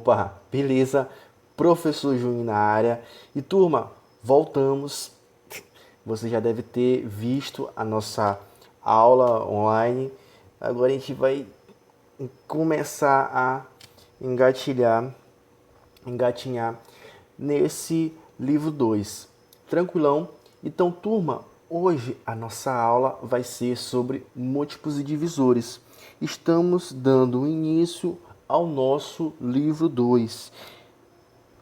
Opa, beleza? Professor Júnior na área. E turma, voltamos. Você já deve ter visto a nossa aula online. Agora a gente vai começar a engatinhar nesse livro 2. Tranquilão? Então, turma, hoje a nossa aula vai ser sobre múltiplos e divisores. Estamos dando início ao nosso livro 2.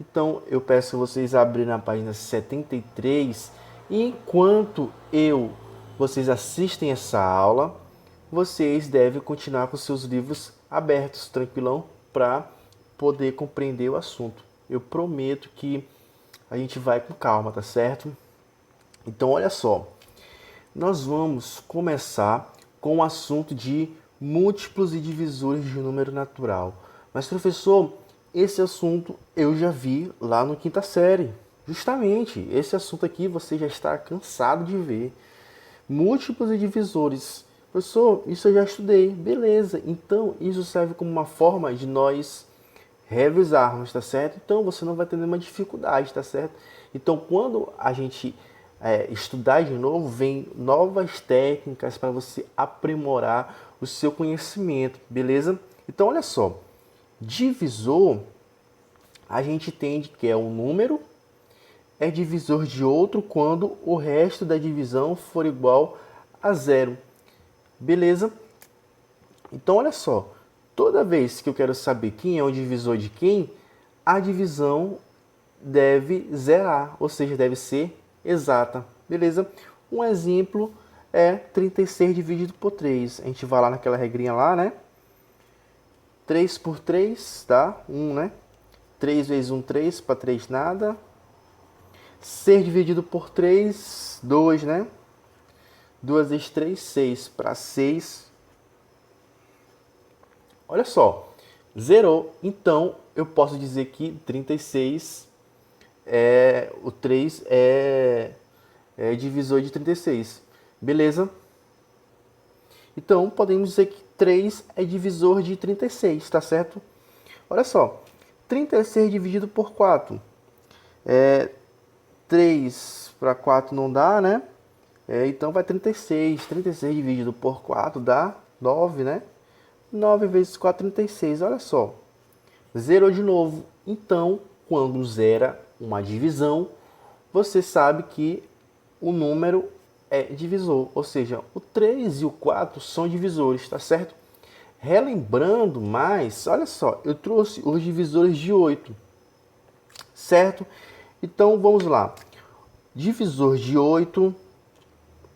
Então, eu peço vocês abrirem na página 73 e enquanto vocês assistem essa aula, vocês devem continuar com seus livros abertos, tranquilão, para poder compreender o assunto. Eu prometo que a gente vai com calma, tá certo? Então, olha só, nós vamos começar com o assunto de múltiplos e divisores de número natural. Mas, professor, esse assunto eu já vi lá no quinta série. Justamente, esse assunto aqui você já está cansado de ver. Múltiplos e divisores. Professor, isso eu já estudei. Beleza, então isso serve como uma forma de nós revisarmos, tá certo? Então você não vai ter nenhuma dificuldade, tá certo? Então quando a gente estudar de novo, vem novas técnicas para você aprimorar o seu conhecimento, beleza? Então olha só, divisor a gente entende que é um número, é divisor de outro quando o resto da divisão for igual a zero, beleza? Então olha só, toda vez que eu quero saber quem é o divisor de quem, a divisão deve zerar, ou seja, deve ser exata, beleza? Um exemplo é 36 dividido por 3. A gente vai lá naquela regrinha lá, né? 3 por 3 dá 1, né? 3 vezes 1, 3, para 3 nada. 6 dividido por 3, 2, né? 2 vezes 3, 6, para 6. Olha só, zerou. Então, eu posso dizer que 36 o 3 é divisor de 36. Beleza? Então, podemos dizer que 3 é divisor de 36, tá certo? Olha só, 36 dividido por 4. 3 para 4 não dá, né? Então vai 36. 36 dividido por 4 dá 9, né? 9 vezes 4, 36. Olha só, zerou de novo. Então, quando zera uma divisão, você sabe que o número é divisor, ou seja, o 3 e o 4 são divisores, tá certo? Relembrando mais, olha só, eu trouxe os divisores de 8, certo? Então, vamos lá. Divisor de 8,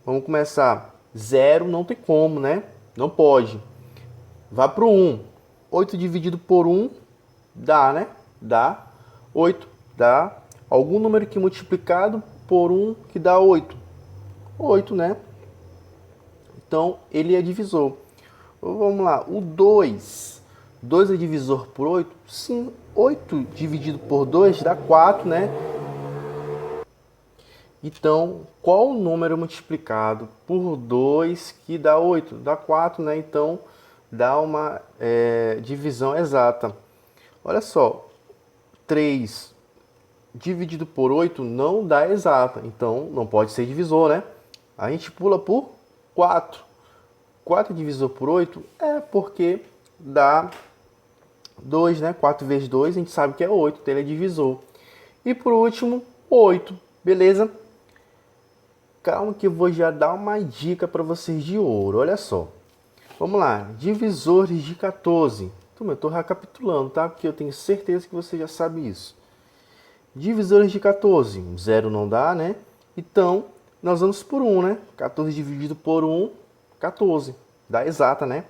vamos começar. 0 não tem como, né? Não pode. Vá para o 1. 8 dividido por 1 dá, né? Dá 8. Dá algum número que multiplicado por 1 que dá 8. 8, né? Então, ele é divisor. Vamos lá, o 2. 2 é divisor por 8? Sim, 8 dividido por 2 dá 4, né? Então, qual o número multiplicado por 2 que dá 8? Dá 4, né? Então, dá uma divisão exata. Olha só, 3 dividido por 8 não dá exata, então não pode ser divisor, né? A gente pula por 4. 4 divisor por 8 é porque dá 2, né? 4 vezes 2 a gente sabe que é 8, então ele é divisor. E por último, 8, beleza? Calma que eu vou já dar uma dica para vocês de ouro, olha só. Vamos lá, divisores de 14. Eu estou recapitulando, tá? Porque eu tenho certeza que você já sabe isso. Divisores de 14, 0 não dá, né? Então, nós vamos por 1, né? 14 dividido por 1, 14. Dá exata, né?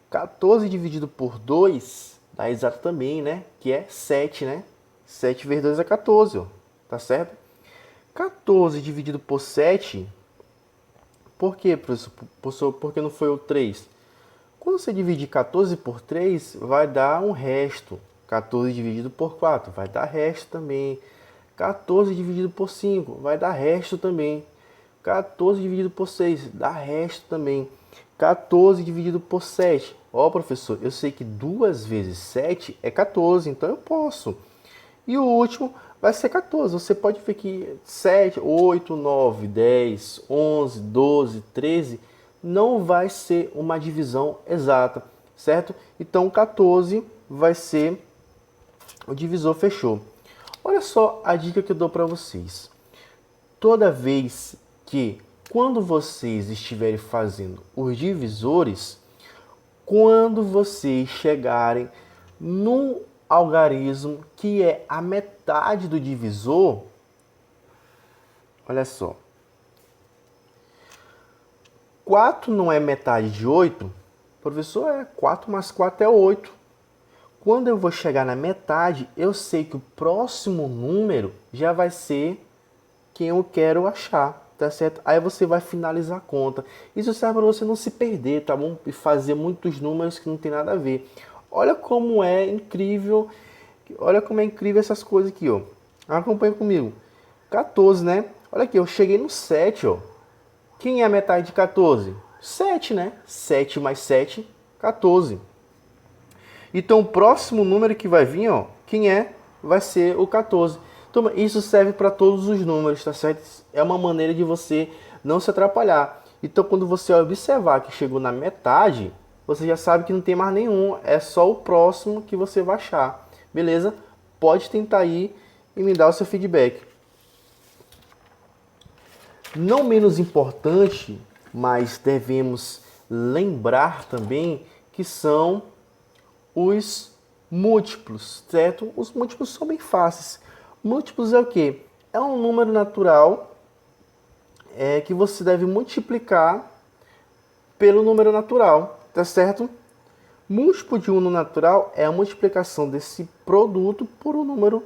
14 dividido por 2, dá exata também, né? Que é 7, né? 7 vezes 2 é 14, ó. Tá certo? 14 dividido por 7, por quê, professor? Por que não foi o 3? Quando você dividir 14 por 3, vai dar um resto. 14 dividido por 4 vai dar resto também. 14 dividido por 5 vai dar resto também. 14 dividido por 6 dá resto também. 14 dividido por 7 Ó, professor, eu sei que 2 vezes 7 é 14, então eu posso. E o último vai ser 14. Você pode ver que 7, 8, 9, 10, 11, 12, 13 não vai ser uma divisão exata, certo? Então 14 vai ser o divisor, fechou. Olha só a dica que eu dou para vocês. Toda vez que, quando vocês estiverem fazendo os divisores, quando vocês chegarem no algarismo que é a metade do divisor, olha só, 4 não é metade de 8? Professor, 4 mais 4 é 8. Quando eu vou chegar na metade, eu sei que o próximo número já vai ser quem eu quero achar, tá certo? Aí você vai finalizar a conta. Isso serve para você não se perder, tá bom? E fazer muitos números que não tem nada a ver. Olha como é incrível, olha como é incrível essas coisas aqui, ó. Acompanha comigo. 14, né? Olha aqui, eu cheguei no 7, ó. Quem é a metade de 14? 7, né? 7 mais 7, 14. Então o próximo número que vai vir, ó, quem é? Vai ser o 14. Então, isso serve para todos os números, tá certo? É uma maneira de você não se atrapalhar. Então, quando você observar que chegou na metade, você já sabe que não tem mais nenhum. É só o próximo que você vai achar. Beleza? Pode tentar aí e me dar o seu feedback. Não menos importante, mas devemos lembrar também que são os múltiplos, certo? Os múltiplos são bem fáceis. Múltiplos é o quê? É um número natural que você deve multiplicar pelo número natural, tá certo? Múltiplo de um no natural é a multiplicação desse produto por um número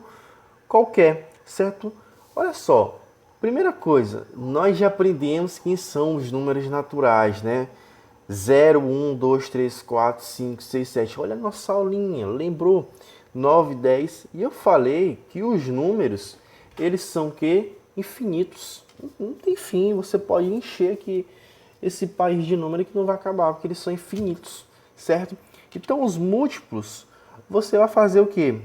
qualquer, certo? Olha só, primeira coisa, nós já aprendemos quem são os números naturais, né? 0, 1, 2, 3, 4, 5, 6, 7. Olha a nossa aulinha, lembrou? 9, 10. E eu falei que os números, eles são que infinitos. Não tem fim, você pode encher aqui esse país de número que não vai acabar, porque eles são infinitos, certo? Então os múltiplos, você vai fazer o quê?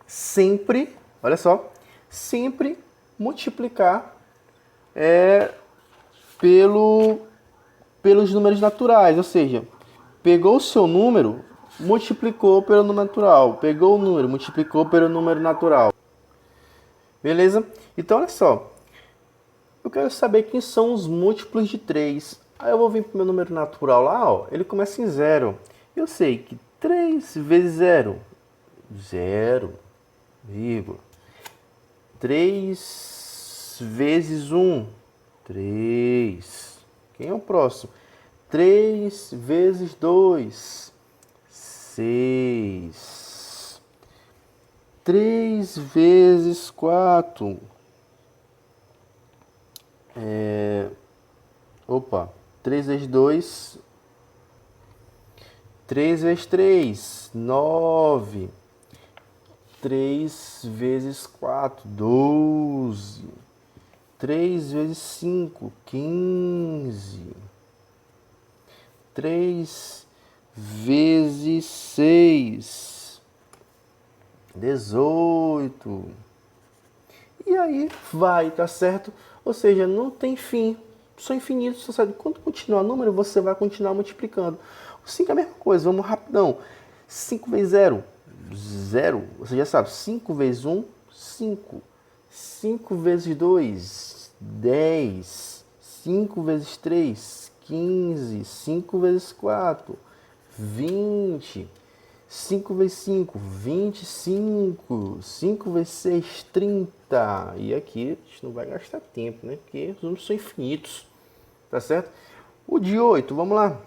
Sempre, olha só, sempre multiplicar pelos números naturais, ou seja, pegou o seu número, multiplicou pelo número natural, pegou o número, multiplicou pelo número natural. Beleza? Então, olha só, eu quero saber quem são os múltiplos de 3. Aí eu vou vir para o meu número natural lá, ó, ele começa em 0. Eu sei que 3 vezes 0, 0, vírgula. 3 vezes 1, 3. Quem é o próximo? 3 vezes 2, 6. 3 vezes 4. Opa, 3 vezes 2. 3 vezes 3, 9. 3 vezes 4, 12. 3 vezes 5, 15. 3 vezes 6, 18. E aí vai, tá certo? Ou seja, não tem fim. São infinitos, você sabe? Quando continuar o número, você vai continuar multiplicando. O 5 é a mesma coisa, vamos rapidão. 5 vezes 0, 0. Você já sabe, 5 vezes 1, 5. 5 vezes 2, 10. 5 vezes 3, 15. 5 vezes 4, 20. 5 vezes 5, 25. 5 vezes 6, 30. E aqui a gente não vai gastar tempo, né? Porque os números são infinitos. Tá certo? O de 8, vamos lá.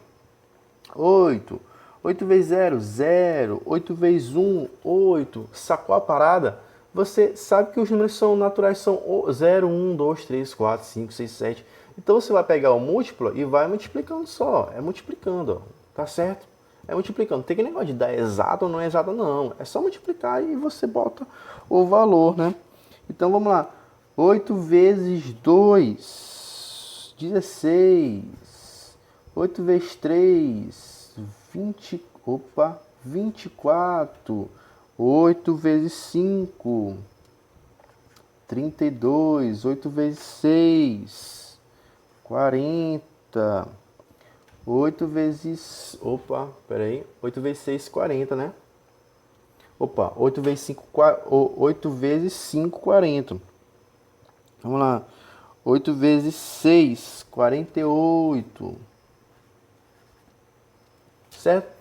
8. 8 vezes 0, 0. 8 vezes 1, 8. Sacou a parada? Você sabe que os números são naturais, são 0, 1, 2, 3, 4, 5, 6, 7. Então você vai pegar o múltiplo e vai multiplicando só. É multiplicando, ó. Tá certo? É multiplicando. Não tem que negócio de dar exato ou não é exato, não. É só multiplicar e você bota o valor, né? Então vamos lá. 8 vezes 2, 16. 8 vezes 3, 24. 8 vezes 5, 32. 8 vezes 6, 40. 8 vezes... 8 vezes 6, 40, né? 8 vezes 5, 8 vezes 5, 40. Vamos lá. 8 vezes 6, 48. Certo?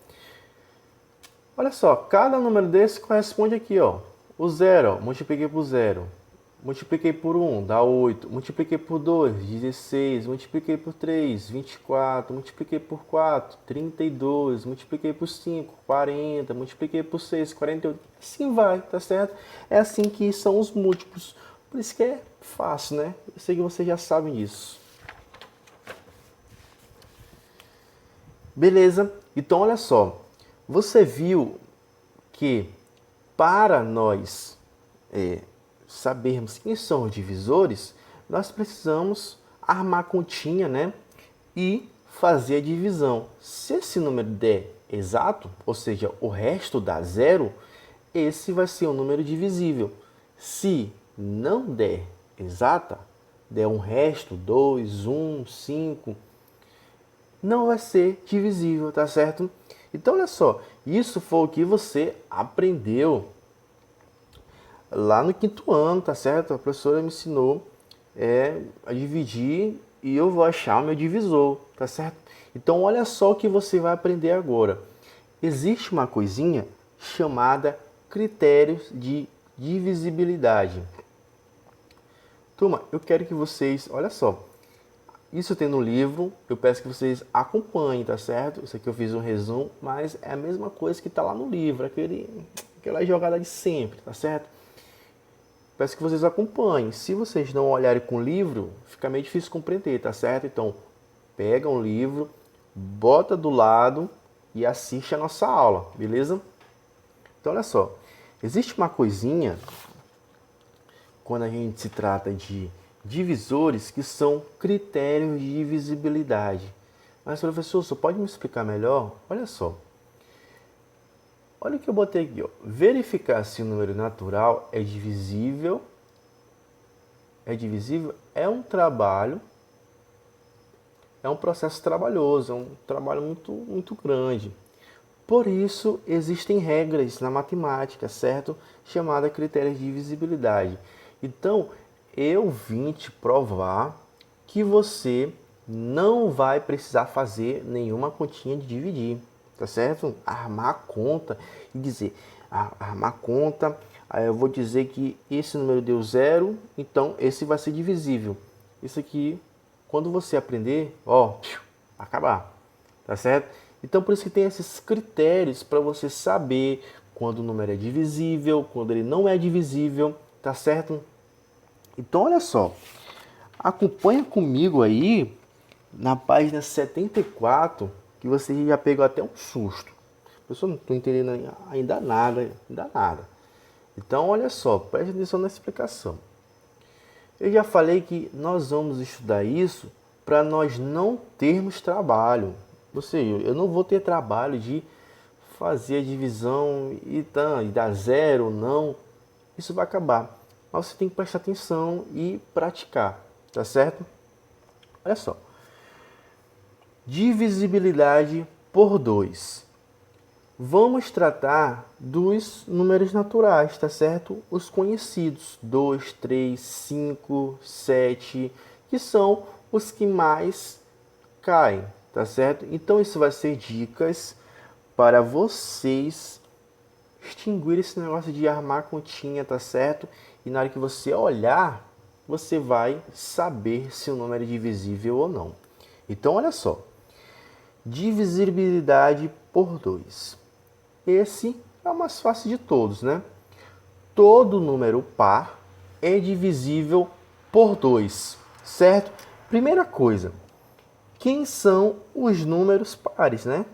Olha só, cada número desse corresponde aqui, ó. O 0, ó, multipliquei por 0. Multipliquei por 1, dá 8. Multipliquei por 2, 16. Multipliquei por 3, 24. Multipliquei por 4, 32. Multipliquei por 5, 40. Multipliquei por 6, 48. Assim vai, tá certo? É assim que são os múltiplos. Por isso que é fácil, né? Eu sei que vocês já sabem disso. Beleza? Então, olha só. Você viu que para nós sabermos quem são os divisores, nós precisamos armar a continha, né? E fazer a divisão. Se esse número der exato, ou seja, o resto dá zero, esse vai ser um número divisível. Se não der exata, der um resto, 2, 1, 5, não vai ser divisível, tá certo? Então, olha só, isso foi o que você aprendeu lá no 5º ano, tá certo? A professora me ensinou a dividir e eu vou achar o meu divisor, tá certo? Então, olha só o que você vai aprender agora. Existe uma coisinha chamada critérios de divisibilidade. Turma, eu quero que vocês, olha só, isso tem no livro, eu peço que vocês acompanhem, tá certo? Isso aqui eu fiz um resumo, mas é a mesma coisa que está lá no livro, aquela jogada de sempre, tá certo? Peço que vocês acompanhem. Se vocês não olharem com o livro, fica meio difícil compreender, tá certo? Então, pega um livro, bota do lado e assiste a nossa aula, beleza? Então, olha só, existe uma coisinha quando a gente se trata de divisores que são critérios de divisibilidade. Mas, professor, você pode me explicar melhor? Olha só. Olha o que eu botei aqui, ó. Verificar se o número natural é divisível. É um trabalho, é um processo trabalhoso, é um trabalho muito grande. Por isso, existem regras na matemática, certo? Chamada critérios de divisibilidade. Então, eu vim te provar que você não vai precisar fazer nenhuma continha de dividir, tá certo? Armar a conta e dizer, armar a conta, aí eu vou dizer que esse número deu 0, então esse vai ser divisível. Isso aqui, quando você aprender, ó, acabar, tá certo? Então, por isso que tem esses critérios para você saber quando o número é divisível, quando ele não é divisível, tá certo? Então, olha só, acompanha comigo aí na página 74, que você já pegou até um susto. Eu não estou entendendo ainda nada. Então, olha só, preste atenção na explicação. Eu já falei que nós vamos estudar isso para nós não termos trabalho. Ou seja, eu não vou ter trabalho de fazer a divisão e dar 0 ou não. Isso vai acabar. Mas você tem que prestar atenção e praticar, tá certo? Olha só. Divisibilidade por 2. Vamos tratar dos números naturais, tá certo? Os conhecidos, 2, 3, 5, 7, que são os que mais caem, tá certo? Então isso vai ser dicas para vocês extinguir esse negócio de armar continha, tá certo? E na hora que você olhar, você vai saber se o número é divisível ou não. Então, olha só. Divisibilidade por 2. Esse é o mais fácil de todos, né? Todo número par é divisível por 2, certo? Primeira coisa, quem são os números pares, né?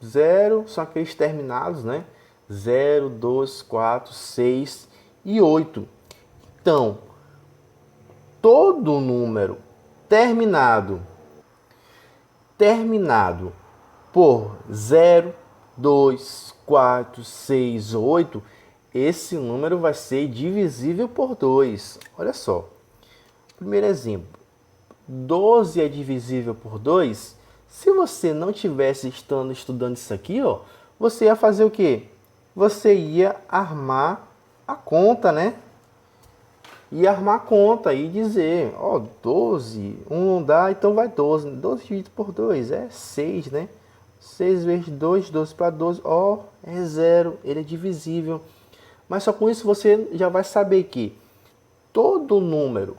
0 são aqueles terminados, né? 0, 2, 4, 6 e 8. Então, todo número terminado por 0, 2, 4, 6, 8, esse número vai ser divisível por 2. Olha só. Primeiro exemplo. 12 é divisível por 2. Se você não tivesse estudando isso aqui, ó, você ia fazer o quê? Você ia armar a conta, né? Ia armar a conta e dizer, ó, 12, 1 não dá, então vai 12. 12 dividido por 2 é 6, né? 6 vezes 2, 12 para 12, ó, é 0, ele é divisível. Mas só com isso você já vai saber que todo número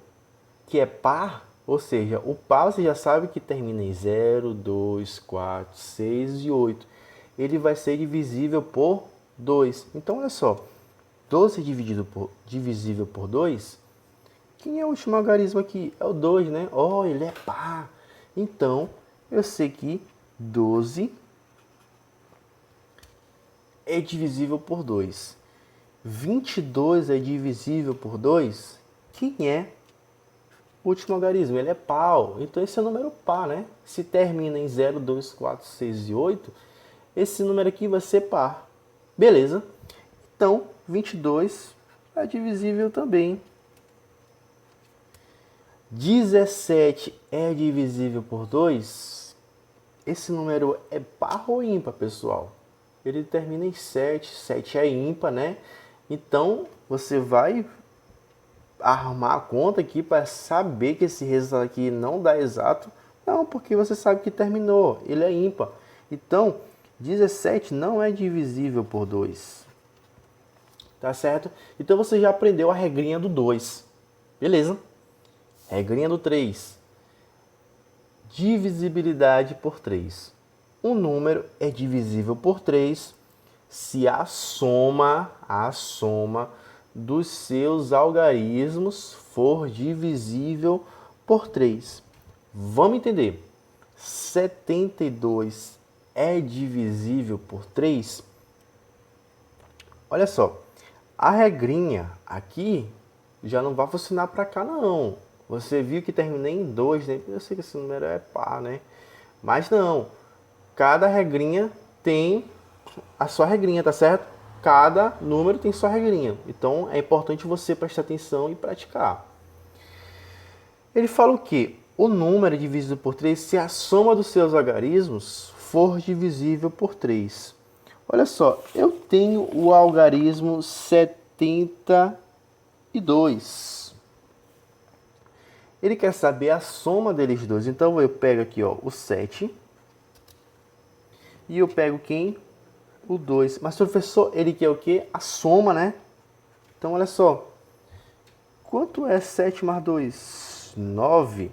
que é par, ou seja, o par você já sabe que termina em 0, 2, 4, 6 e 8. Ele vai ser divisível por 2. Então, olha só, 12 divisível por 2, quem é o último algarismo aqui? É o 2, né? Oh, ele é par. Então, eu sei que 12 é divisível por 2. 22 é divisível por 2. Quem é o último algarismo? Ele é par. Então, esse é o número par, né? Se termina em 0, 2, 4, 6 e 8, esse número aqui vai ser par. Beleza? Então, 22 é divisível também. 17 é divisível por 2? Esse número é par ou ímpar, pessoal? Ele termina em 7. 7 é ímpar, né? Então, você vai arrumar a conta aqui para saber que esse resultado aqui não dá exato. Não, porque você sabe que terminou. Ele é ímpar. Então, 17 não é divisível por 2. Tá certo? Então, você já aprendeu a regrinha do 2. Beleza? Regrinha do 3. Divisibilidade por 3. Um número é divisível por 3 se a soma dos seus algarismos for divisível por 3. Vamos entender. 72 é divisível por 3? Olha só, a regrinha aqui já não vai funcionar para cá não. Você viu que terminei em 2, né? Eu sei que esse número é par, né? Mas não. Cada regrinha tem a sua regrinha, tá certo? Cada número tem sua regrinha. Então é importante você prestar atenção e praticar. Ele fala o quê? O número é divisível por 3 se a soma dos seus algarismos for divisível por 3. Olha só, eu tenho o algarismo 72. Ele quer saber a soma deles dois. Então eu pego aqui, ó, o 7. E eu pego quem? O 2. Mas professor, ele quer o quê? A soma, né? Então olha só. Quanto é 7 mais 2? 9.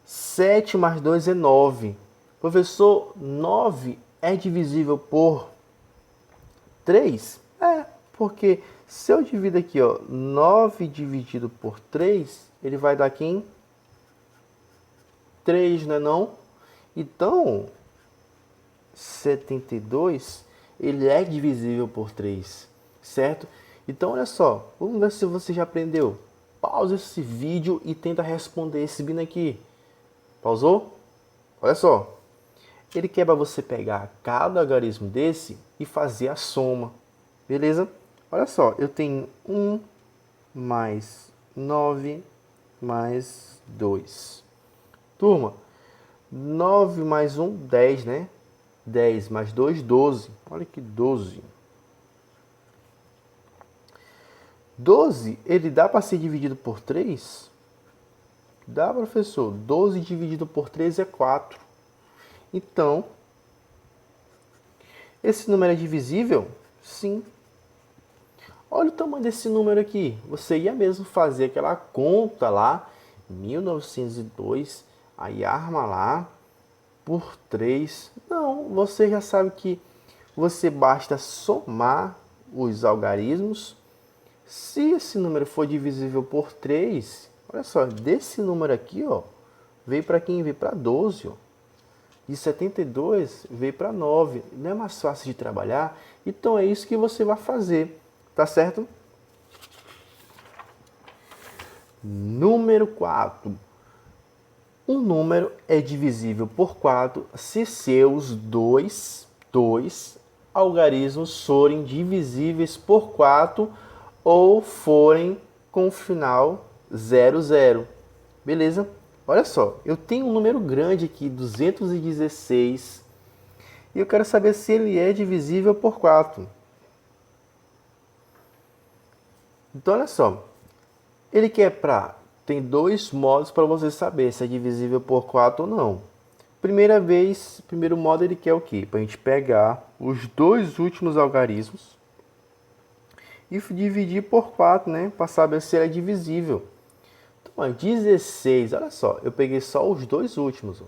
7 mais 2 é 9. Professor, 9 é divisível por 3? É, porque se eu divido aqui, ó, 9 dividido por 3, ele vai dar quem? 3, não é não? Então, 72, ele é divisível por 3, certo? Então, olha só, vamos ver se você já aprendeu. Pausa esse vídeo e tenta responder esse bino aqui. Pausou? Olha só. Ele quer para você pegar cada algarismo desse e fazer a soma. Beleza? Olha só, eu tenho 1 mais 9 mais 2. Turma, 9 mais 1, 10, né? 10 mais 2, 12. Olha que 12. 12, ele dá para ser dividido por 3? Dá, professor. 12 dividido por 3 é 4. Então, esse número é divisível? Sim. Olha o tamanho desse número aqui. Você ia mesmo fazer aquela conta lá, 1902, aí arma lá por 3. Não, você já sabe que você basta somar os algarismos. Se esse número for divisível por 3, olha só, desse número aqui, ó, veio para quem? Veio para 12, ó. De 72 veio para 9. Não é mais fácil de trabalhar? Então é isso que você vai fazer, tá certo? Número 4. Um número é divisível por 4 se seus dois algarismos forem divisíveis por 4 ou forem com o final 00. Beleza? Olha só, eu tenho um número grande aqui, 216, e eu quero saber se ele é divisível por 4. Então, olha só, ele quer tem dois modos para você saber se é divisível por 4 ou não. Primeiro modo, ele quer o quê? Para a gente pegar os dois últimos algarismos e dividir por 4, né? Para saber se ele é divisível. Então, 16, olha só, eu peguei só os dois últimos.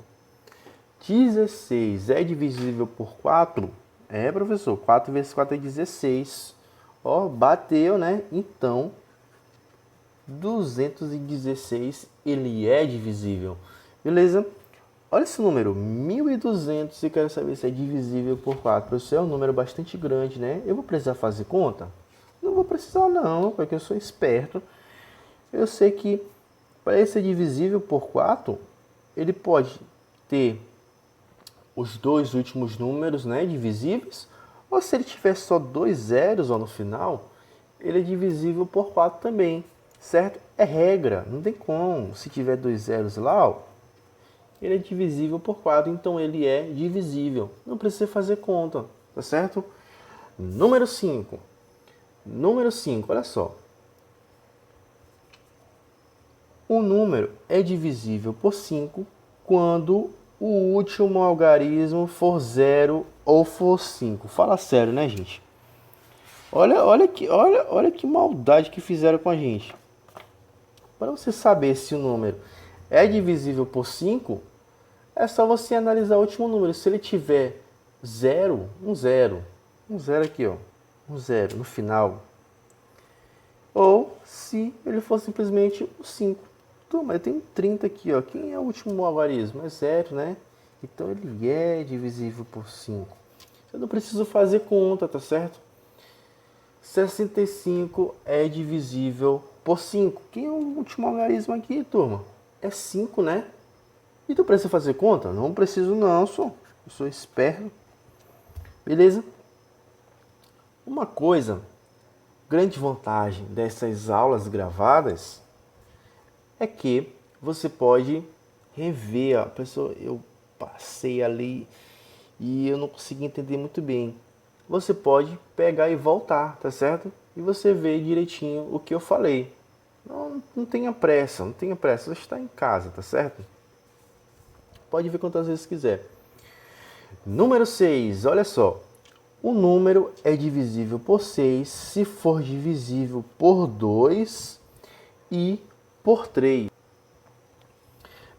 16 é divisível por 4? É, professor, 4 vezes 4 é 16. Ó, bateu, né? Então, 216, ele é divisível. Beleza? Olha esse número, 1.200, e quero saber se é divisível por 4. Professor, é um número bastante grande, né? Eu vou precisar fazer conta? Não vou precisar não, porque eu sou esperto. Eu sei que para ele ser divisível por 4, ele pode ter os dois últimos números, né, divisíveis, ou se ele tiver só dois zeros ó, no final, ele é divisível por 4 também, certo? É regra, não tem como. Se tiver dois zeros lá, ó, ele é divisível por 4, então ele é divisível. Não precisa fazer conta, tá certo? Número 5. Número 5, olha só. Um número é divisível por 5 quando o último algarismo for 0 ou for 5. Fala sério, né, gente? Olha que maldade que fizeram com a gente. Para você saber se o número é divisível por 5, é só você analisar o último número. Se ele tiver 0, um 0 aqui, ó, um 0 no final, ou se ele for simplesmente o 5. Mas eu tenho 30 aqui, ó. Quem é o último algarismo? É 0, né? Então ele é divisível por 5. Eu não preciso fazer conta, tá certo? 65 é divisível por 5. Quem é o último algarismo aqui, turma? É 5, né? E tu precisa fazer conta? Não preciso não, eu sou esperto. Beleza? Uma coisa, grande vantagem dessas aulas gravadas é que você pode rever. A pessoa, eu passei ali e eu não consegui entender muito bem. Você pode pegar e voltar, tá certo? E você vê direitinho o que eu falei. Não tenha pressa, não tenha pressa. Você está em casa, tá certo? Pode ver quantas vezes quiser. Número 6, olha só. O número é divisível por 6 se for divisível por 2 e por 3.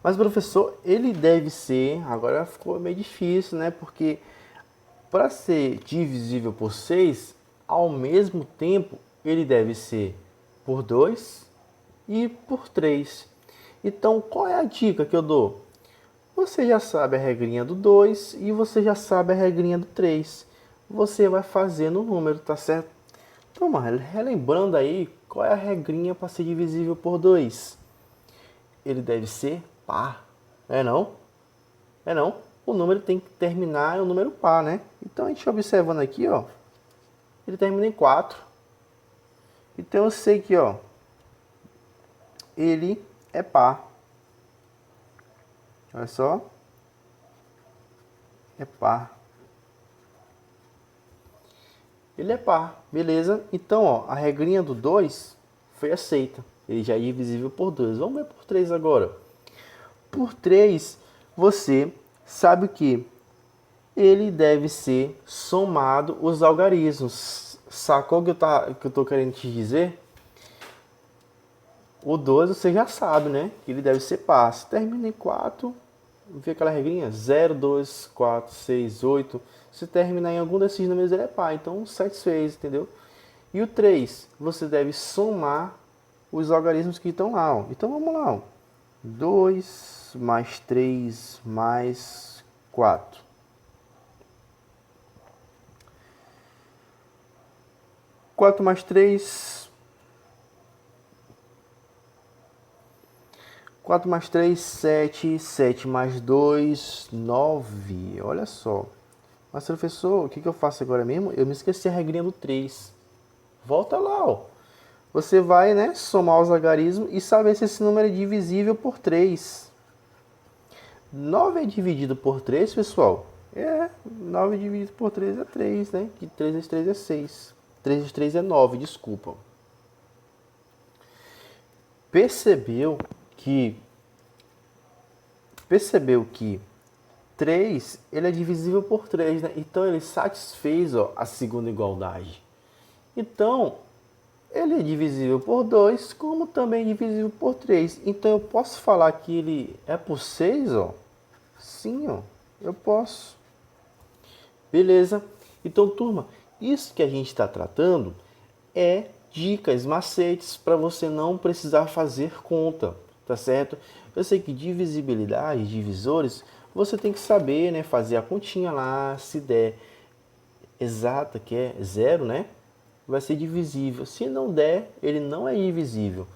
Mas, professor, ele deve ser... Agora ficou meio difícil, né? Porque para ser divisível por 6, ao mesmo tempo, ele deve ser por 2 e por 3. Então, qual é a dica que eu dou? Você já sabe a regrinha do 2 e você já sabe a regrinha do 3. Você vai fazendo o número, tá certo? Então, relembrando aí, qual é a regrinha para ser divisível por 2? Ele deve ser par, é não? É não? O número tem que terminar em um número par, né? Então, a gente observando aqui, ó, ele termina em 4. Então, eu sei que, ó, ele é par. Olha só. É par. Ele é par, beleza? Então, ó, a regrinha do 2 foi aceita. Ele já é divisível por 2. Vamos ver por 3 agora. Por 3, você sabe que ele deve ser somado os algarismos. Sacou o que eu tô querendo te dizer? O 2 você já sabe, né? Que ele deve ser par. Se termina em 4, vê aquela regrinha? 0, 2, 4, 6, 8. Se terminar em algum desses números, ele é par. Então, satisfez, entendeu? E o 3, você deve somar os algarismos que estão lá. Ó. Então, vamos lá. Ó. 2 mais 3 mais 4. 4 mais 3... 4 mais 3, 7. 7 mais 2, 9. Olha só. Mas, professor, o que eu faço agora mesmo? Eu me esqueci a regrinha do 3. Volta lá, ó. Você vai, né, somar os algarismos e saber se esse número é divisível por 3. 9 é dividido por 3, pessoal? 9 dividido por 3 é 3, né? Que 3 vezes 3 é 6. 3 vezes 3 é 9, desculpa. Percebeu que 3 ele é divisível por 3, né? Então ele satisfez, ó, a segunda igualdade. Então, ele é divisível por 2, como também é divisível por 3. Então eu posso falar que ele é por 6, ó? Sim, ó. Eu posso. Beleza? Então, turma, isso que a gente está tratando é dicas, macetes para você não precisar fazer conta, tá certo? Eu sei que divisibilidade, divisores, você tem que saber, né, fazer a continha lá, se der exata, que é 0, né, vai ser divisível. Se não der, ele não é divisível.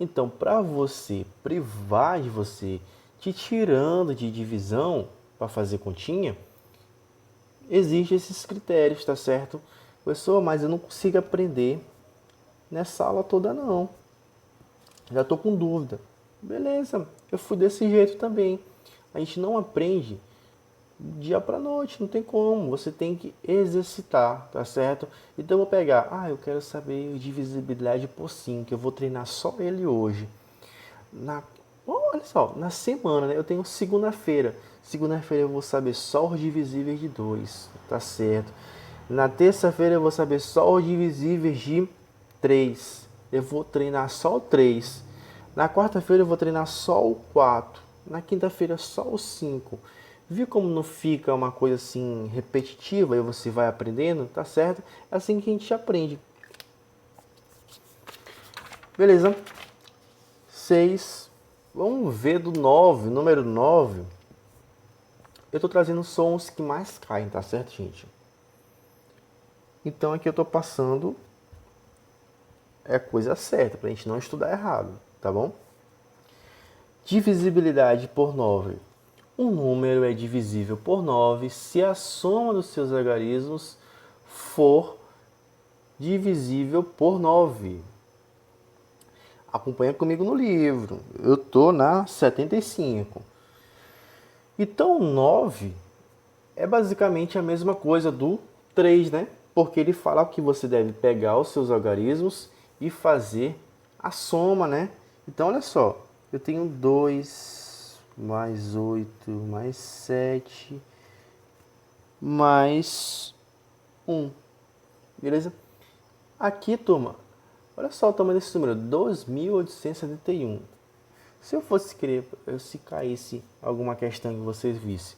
Então, para você privar de você te tirando de divisão para fazer continha, existem esses critérios, tá certo? Pessoa, mas eu não consigo aprender nessa aula toda não. Já estou com dúvida. Beleza, eu fui desse jeito também. A gente não aprende dia para noite, não tem como. Você tem que exercitar, tá certo? Então eu vou pegar, eu quero saber divisibilidade por 5, eu vou treinar só ele hoje. Olha só, na semana, né, eu tenho segunda-feira. Segunda-feira eu vou saber só os divisíveis de 2, tá certo? Na terça-feira eu vou saber só os divisíveis de 3. Eu vou treinar só o 3. Na quarta-feira eu vou treinar só o 4. Na quinta-feira só o 5. Viu como não fica uma coisa assim repetitiva e você vai aprendendo? Tá certo? É assim que a gente aprende. Beleza? 6. Vamos ver do 9. Número 9. Eu tô trazendo sons que mais caem, tá certo, gente? Então aqui eu tô passando a coisa certa, pra gente não estudar errado, tá bom? Divisibilidade por 9. Um número é divisível por 9 se a soma dos seus algarismos for divisível por 9. Acompanha comigo no livro. Eu estou na 75. Então, 9 é basicamente a mesma coisa do 3, né? Porque ele fala que você deve pegar os seus algarismos e fazer a soma, né? Então, olha só. Eu tenho 2 mais 8 mais 7 mais 1. Beleza? Aqui, turma, olha só o tamanho desse número, 2.871. Se eu fosse querer, se caísse alguma questão que vocês vissem,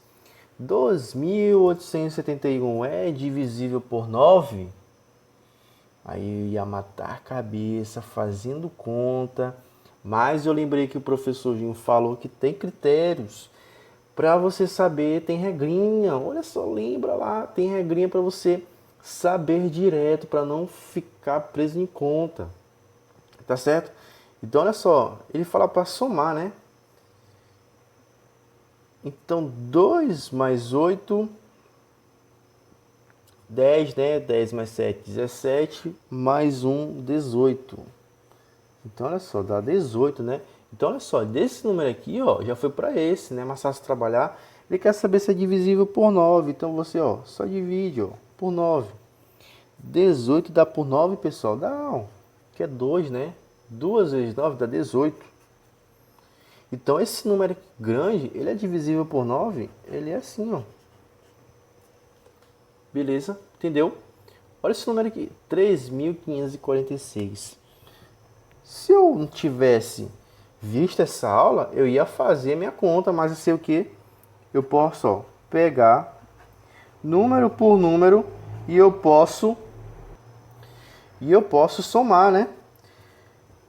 2.871 é divisível por 9? Aí eu ia matar a cabeça fazendo conta. Mas eu lembrei que o professor Jim falou que tem critérios para você saber, tem regrinha. Olha só, lembra lá, tem regrinha para você saber direto, para não ficar preso em conta. Tá certo? Então, olha só, ele fala para somar, né? Então, 2 mais 8, 10, né? 10 mais 7, 17, mais 1, 18. Então, olha só, dá 18, né? Então, olha só, desse número aqui, ó, já foi para esse, né? Mais fácil trabalhar. Ele quer saber se é divisível por 9. Então, você, ó, só divide, ó, por 9. 18 dá por 9, pessoal? Dá, ó, que é 2, né? 2 vezes 9 dá 18. Então, esse número aqui grande, ele é divisível por 9? Ele é assim, ó. Beleza? Entendeu? Olha esse número aqui, 3.546. Se eu não tivesse visto essa aula, eu ia fazer minha conta, mas eu sei o que? Eu posso, ó, pegar número por número e eu posso somar, né?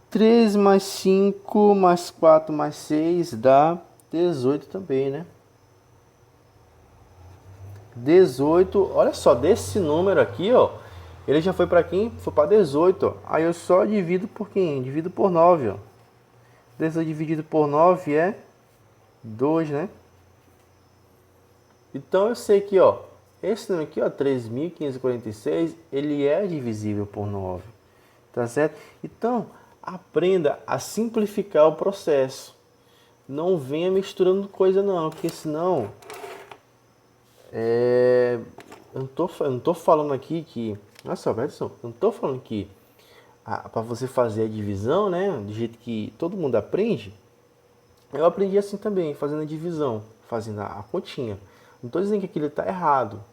3 mais 5 mais 4 mais 6 dá 18 também, né? 18, olha só, desse número aqui, ó, ele já foi para quem? Foi para 18, ó. Aí eu só divido por quem? Divido por 9, ó. 18 dividido por 9 é 2, né? Então eu sei que, ó, esse número aqui, ó, 3.546, ele é divisível por 9, tá certo? Então, aprenda a simplificar o processo. Não venha misturando coisa não, porque senão eu não tô falando aqui que, olha só, presta atenção, eu não tô falando que para você fazer a divisão, né, do jeito que todo mundo aprende. Eu aprendi assim também, fazendo a divisão, fazendo a continha. Não estou dizendo que aquilo está errado.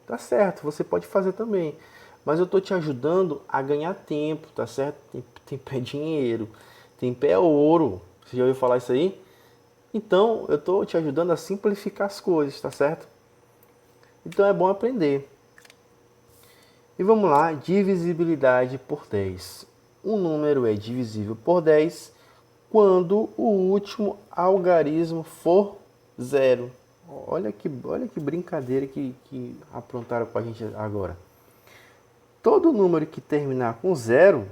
Tá certo, você pode fazer também. Mas eu estou te ajudando a ganhar tempo, tá certo? Tem pé dinheiro, tem pé ouro. Você já ouviu falar isso aí? Então, eu estou te ajudando a simplificar as coisas, tá certo? Então é bom aprender. E vamos lá, divisibilidade por 10. Um número é divisível por 10 quando o último algarismo for zero. Olha que brincadeira que aprontaram com a gente agora. Todo número que terminar com zero,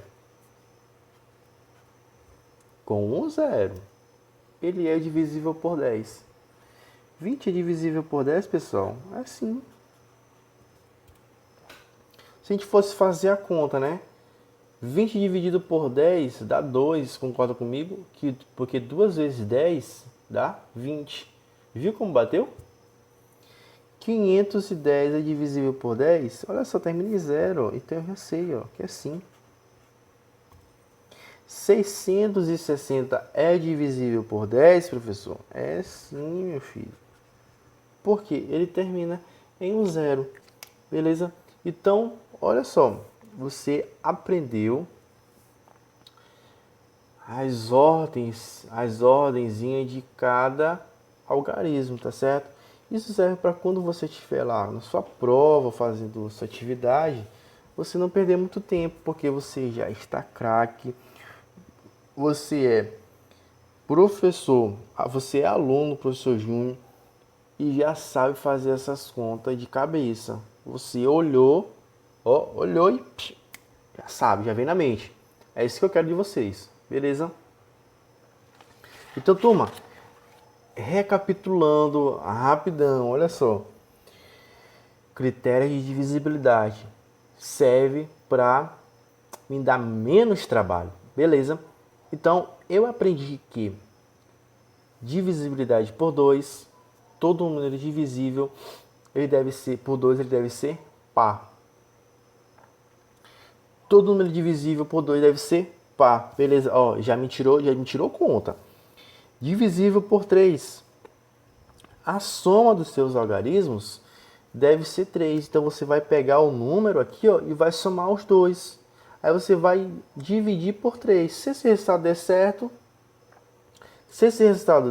com um zero, ele é divisível por 10. 20 é divisível por 10, pessoal? É assim. Se a gente fosse fazer a conta, né? 20 dividido por 10 dá 2, concorda comigo? Porque 2 vezes 10 dá 20. Viu como bateu? 510 é divisível por 10? Olha só, termina em zero. Então eu já sei, ó, que é sim. 660 é divisível por 10, professor? É sim, meu filho. Porque ele termina em um zero. Beleza? Então, olha só. Você aprendeu as ordenzinhas de cada algarismo, tá certo? Isso serve para quando você estiver lá na sua prova, fazendo sua atividade, você não perder muito tempo, porque você já está craque, você é professor, você é aluno, professor Júnior, e já sabe fazer essas contas de cabeça. Você olhou, ó, olhou e já sabe, já vem na mente. É isso que eu quero de vocês, beleza? Então, turma, recapitulando rapidão, olha só. Critério de divisibilidade serve para me dar menos trabalho, beleza? Então, eu aprendi que divisibilidade por 2, todo número divisível, ele deve ser por 2, ele deve ser par. Todo número divisível por 2 deve ser par, beleza? Ó, já me tirou conta. Divisível por 3. A soma dos seus algarismos deve ser 3. Então você vai pegar o número aqui, ó, e vai somar os dois. Aí você vai dividir por 3. Se esse resultado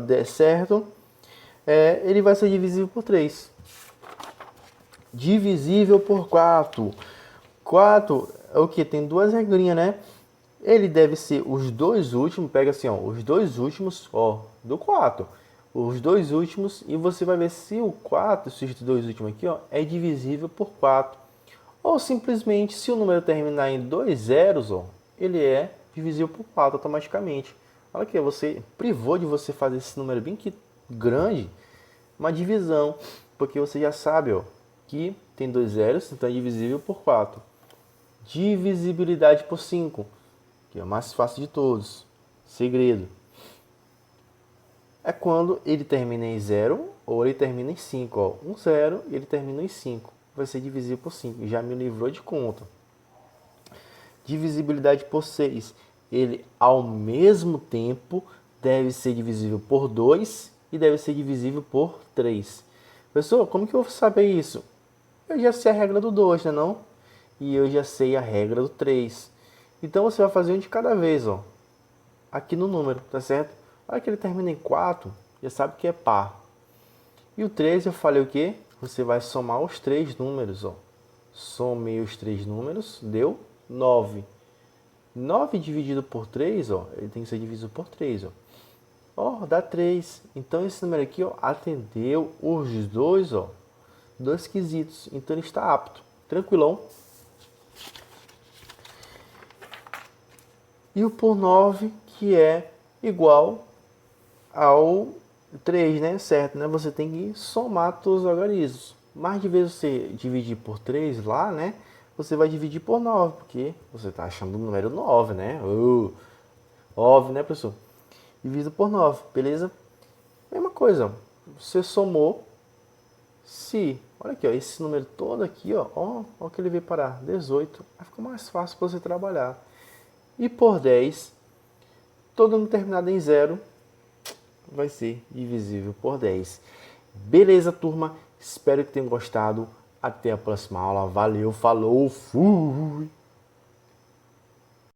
der certo, ele vai ser divisível por 3. Divisível por 4. 4 é o que? Tem duas regrinhas, né? Ele deve ser os dois últimos, pega assim, ó, os dois últimos, ó, do 4. Os dois últimos, e você vai ver se o 4, esses dois últimos aqui, ó, é divisível por 4. Ou simplesmente, se o número terminar em 2 zeros, ó, ele é divisível por 4 automaticamente. Olha aqui, você privou de você fazer esse número bem que grande, uma divisão, porque você já sabe, ó, que tem 2 zeros, então é divisível por 4. Divisibilidade por 5, que é o mais fácil de todos. Segredo. É quando ele termina em 0 ou ele termina em 5. Ó. 1, 0 e ele termina em 5. Vai ser divisível por 5. Já me livrou de conta. Divisibilidade por 6. Ele, ao mesmo tempo, deve ser divisível por 2 e deve ser divisível por 3. Pessoal, como que eu vou saber isso? Eu já sei a regra do 2, né não? E eu já sei a regra do 3. Então você vai fazer um de cada vez, ó. Aqui no número, tá certo? A hora que ele termina em 4, já sabe que é par. E o 3 eu falei o quê? Você vai somar os 3 números, ó. Somei os 3 números, deu 9. 9 dividido por 3, ó, ele tem que ser dividido por 3, ó. Ó, dá 3. Então esse número aqui, ó, atendeu os dois, ó, dois quesitos. Então ele está apto. Tranquilão. E o por 9, que é igual ao 3, né? Certo, né? Você tem que somar todos os algarismos. Mas de vez você dividir por 3 lá, né? Você vai dividir por 9, porque você está achando o número 9, né? Óbvio, né, professor? Dividido por 9, beleza? Mesma coisa, você somou, se, olha aqui, ó, esse número todo aqui, ó que ele veio parar, 18, aí fica mais fácil para você trabalhar. E por 10, todo número terminado em 0 vai ser divisível por 10. Beleza, turma? Espero que tenham gostado. Até a próxima aula. Valeu, falou, fui!